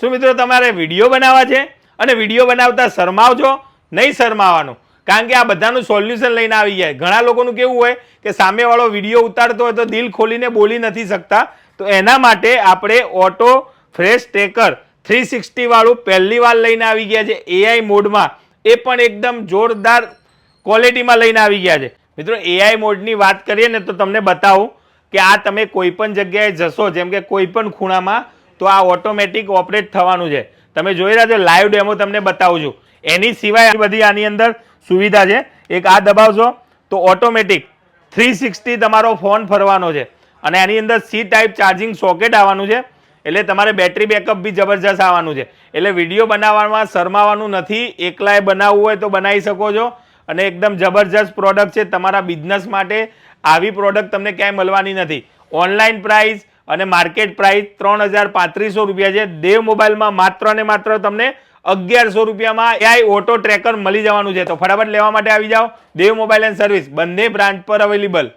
શું મિત્રો તમારે વિડીયો બનાવવા છે અને વિડીયો બનાવતા શરમાવજો? નહીં શરમાવાનું, કારણ કે આ બધાનું સોલ્યુશન લઈને આવી જાય. ઘણા લોકોનું કેવું હોય કે સામેવાળો વિડીયો ઉતારતો હોય તો દિલ ખોલીને બોલી નથી શકતા. તો એના માટે આપણે ઓટો ફ્રેશ ટેકર 360 વાળું પહેલી વાર લઈને આવી ગયા છે એઆઈ મોડમાં. એ પણ એકદમ જોરદાર ક્વોલિટીમાં લઈને આવી ગયા છે. મિત્રો એઆઈ મોડની વાત કરીએ ને તો તમને બતાવું કે આ તમે કોઈ પણ જગ્યાએ જશો, જેમ કે કોઈ પણ ખૂણામાં, તો આ ઓટોમેટિક ઓપરેટ થવાનું છે. તમે જોઈ રહ્યા છો, લાઈવ ડેમો તમને બતાવું છું. એની સિવાય બધી આની અંદર સુવિધા છે. એક આ દબાવશો તો ઓટોમેટિક 360 તમારો ફોન ફરવાનો છે અને આની અંદર સી ટાઈપ ચાર્જિંગ સોકેટ આવવાનું છે. એટલે તમારે બેટરી બેકઅપ બી જબરજસ્ત આવવાનું છે. એટલે વિડીયો બનાવવામાં શરમાવાનું નથી. એકલાએ બનાવવું હોય તો બનાવી શકો છો અને એકદમ જબરજસ્ત પ્રોડક્ટ છે તમારા બિઝનેસ માટે. આવી પ્રોડક્ટ તમને ક્યાંય મળવાની નથી. ઓનલાઈન પ્રાઇસ અને માર્કેટ પ્રાઇસ 3035 રૂપિયા છે. દેવ મોબાઈલમાં માત્ર ને માત્ર તમને 1100 રૂપિયામાં એઆઈ ઓટો ટ્રેકર મળી જવાનું છે. તો ફટાફટ લેવા માટે આવી જાઓ. દેવ મોબાઈલ એન્ડ સર્વિસ બંને બ્રાન્ચ પર અવેલેબલ.